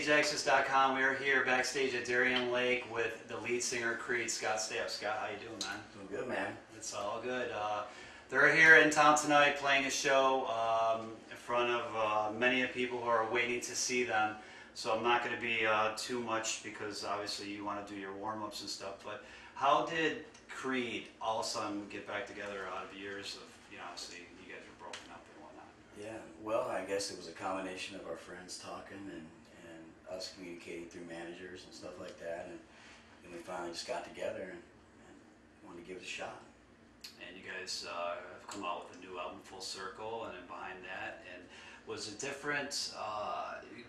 StageAccess.com. We are here backstage at Darien Lake with the lead singer of Creed, Scott Stapp. Scott, how you doing, man? Doing good, man. It's all good. They're here in town tonight playing a show in front of many people who are waiting to see them. So I'm not going to be too much because obviously you want to do your warm-ups and stuff. But how did Creed all of a sudden get back together out of years of, obviously you guys were broken up and whatnot? Yeah, well, I guess it was a combination of our friends talking and us communicating through managers and stuff like that. And we finally just got together and wanted to give it a shot. And you guys have come out with a new album, Full Circle, and then behind that. And was it different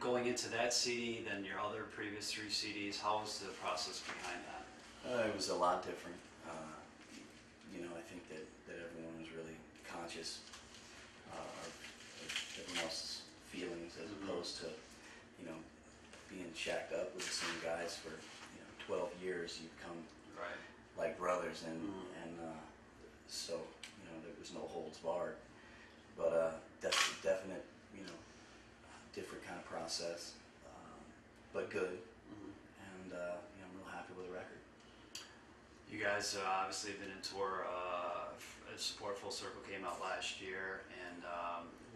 going into that CD than your other previous 3 CDs? How was the process behind that? It was a lot different. I think that everyone was really conscious of everyone else's feelings as opposed to, being shacked up with the same guys for 12 years. You become like brothers, and so there was no holds barred. But definite different kind of process, but good. And I'm real happy with the record. You guys obviously have been in tour. Support Full Circle came out last year, and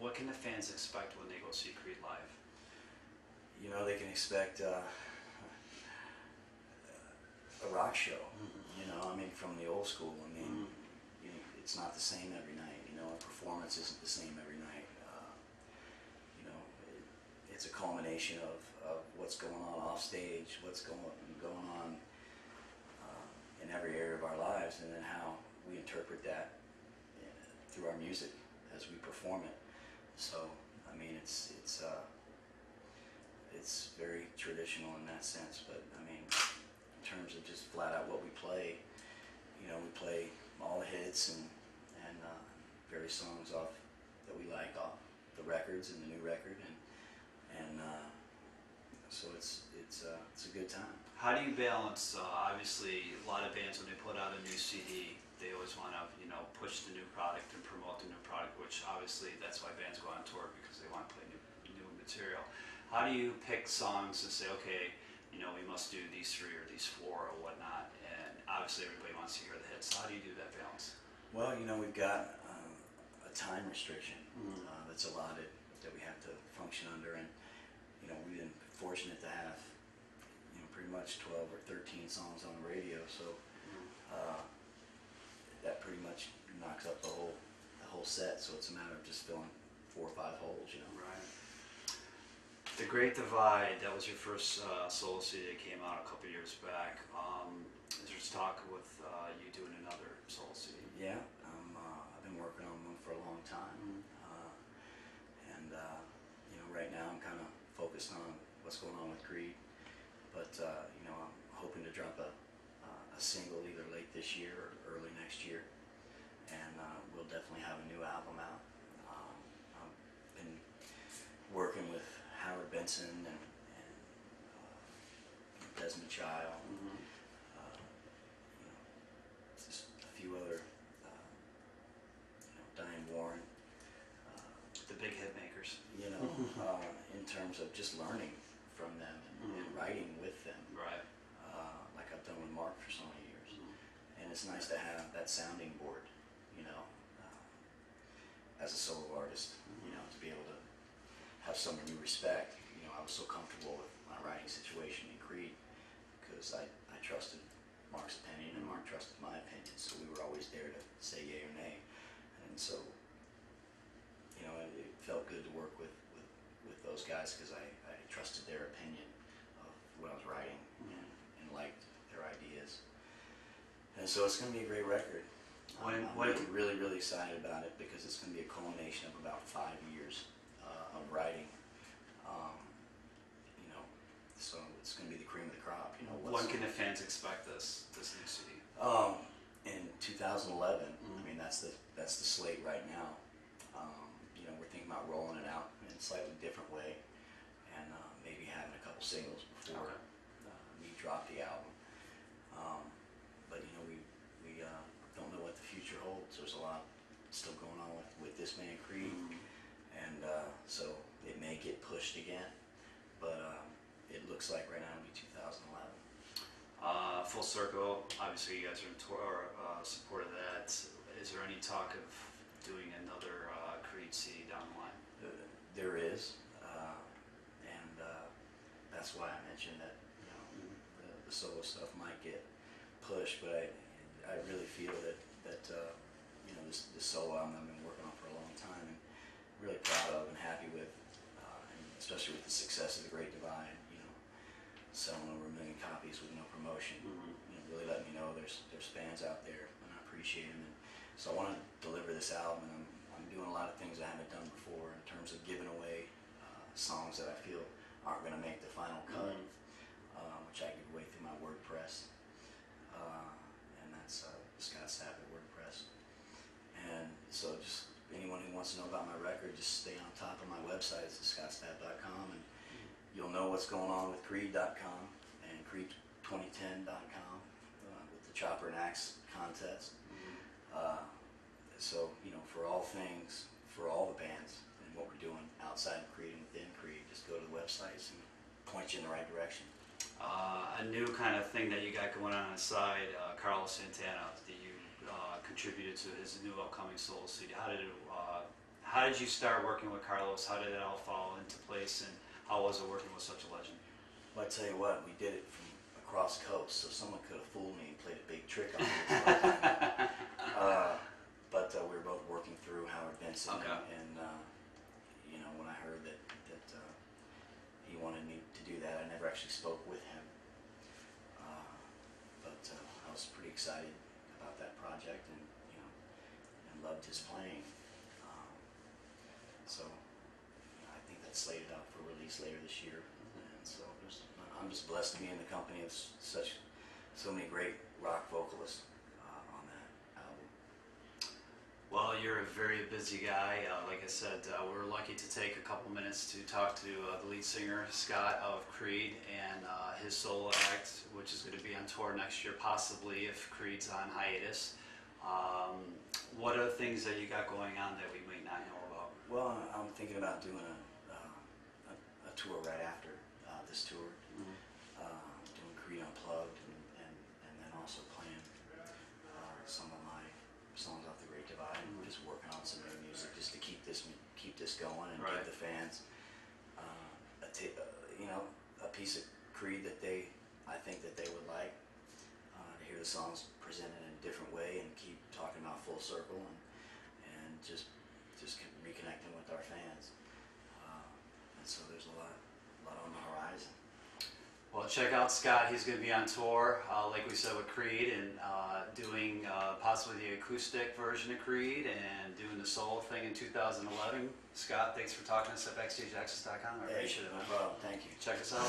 what can the fans expect when they go see Creed live? They can expect a rock show. From the old school. It's not the same every night. A performance isn't the same every night. It's a culmination of what's going on off stage, what's going on in every area of our lives, and then how we interpret that through our music as we perform it. So, it's very traditional in that sense, but in terms of just flat out what we play, we play all the hits and various songs off that we like off the records and the new record, and so it's a good time. How do you balance? Obviously, a lot of bands when they put out a new CD, they always want to push the new product and promote the new product, which obviously that's why bands go on tour, because they want to play new material. How do you pick songs and say, okay, we must do these 3 or these 4 or whatnot, and obviously everybody wants to hear the hits. So how do you do that balance? Well, we've got a time restriction that's allotted that we have to function under, and we've been fortunate to have pretty much 12 or 13 songs on the radio, so that pretty much knocks up the whole set. So it's a matter of just filling 4 or 5 holes, Right. The Great Divide, that was your first solo CD that came out a couple years back. There's talk with you doing another solo CD. Yeah, I've been working on one for a long time, and right now I'm kind of focused on what's going on with Creed, but I'm hoping to drop a single either late this year or early next year, and we'll definitely have a new album out. I've been working with Howard Benson and Desmond Child, just a few other, Diane Warren. The big hit makers. In terms of just learning from them and writing with them. Right. Like I've done with Mark for so many years. And it's nice to have that sounding board, as a solo artist, to be able to have someone you respect. I was so comfortable with my writing situation in Creed because I trusted Mark's opinion and Mark trusted my opinion, so we were always there to say yay or nay. And so, it felt good to work with those guys because I trusted their opinion of what I was writing and liked their ideas. And so it's going to be a great record. I'm really, really excited about it because it's going to be a culmination of about 5 years of writing. So it's going to be the cream of the crop. When can the fans expect this new CD? In 2011. That's the slate right now. We're thinking about rolling it out in a slightly different way, and maybe having a couple singles before we drop the album. But we don't know what the future holds. There's a lot still going on with this man Creed, and so it may get pushed again, but it Full Circle, obviously you guys are in tour, support of that. Is there any talk of doing another Creed CD down the line? There is, and that's why I mentioned that, you know, the solo stuff might get pushed, but I really feel that you know, this solo album I've been working on for a long time and really proud of and happy with, and especially with the success of The Great Divide, you know, selling over 1 million copies with no promotion. You know, really let me know there's fans out there, and I appreciate them. And so I want to deliver this album, and I'm doing a lot of things I haven't done before in terms of giving away songs that I feel aren't going to make the final cut, which I give away through my WordPress, and that's Scott Stapp at WordPress. And so just anyone who wants to know about my record, just stay on top of my website. It's scottstapp.com, and you'll know what's going on with Creed.com and Creed2010.com with the Chopper and Axe contest. So, you know, for all things, for all the bands and what we're doing outside of Creed and within Creed, just go to the websites and point you in the right direction. A new kind of thing that you got going on the side, Carlos Santana, that you contributed to his new upcoming solo CD. How did you start working with Carlos? How did it all fall into place, and how was it working with such a legend? Well, I tell you what, we did it from across coast, so someone could have fooled me and played a big trick on me. But we were both working through Howard Benson, okay. and you know, when I heard that he wanted me to do that, I never actually spoke with him, but I was pretty excited about that project, and you know, and loved his playing. So you know, I think that's slated out for release later this year, and so I'm just blessed to be in the company of so many great rock vocalists on that album. Well, you're a very busy guy. Like I said, we're lucky to take a couple minutes to talk to the lead singer, Scott, of Creed, and his solo act, which is going to be on tour next year, possibly if Creed's on hiatus. What are the things that you got going on that we might not know about? Well, I'm thinking about doing a tour right after this tour, doing Creed Unplugged, and then also playing some of my songs off The Great Divide, and just working on some new music just to keep this going and right. give the fans you know, a piece of Creed that I think that they would like, to hear the songs presented in a different way, and keep talking about Full Circle, and just reconnecting with our fans. And so there's a lot on the horizon. Well, check out Scott. He's going to be on tour, like we said, with Creed, and doing possibly the acoustic version of Creed, and doing the solo thing in 2011. Scott, thanks for talking to us at BackstageAccess.com. I appreciate it, man. No problem. Thank you. Check us out.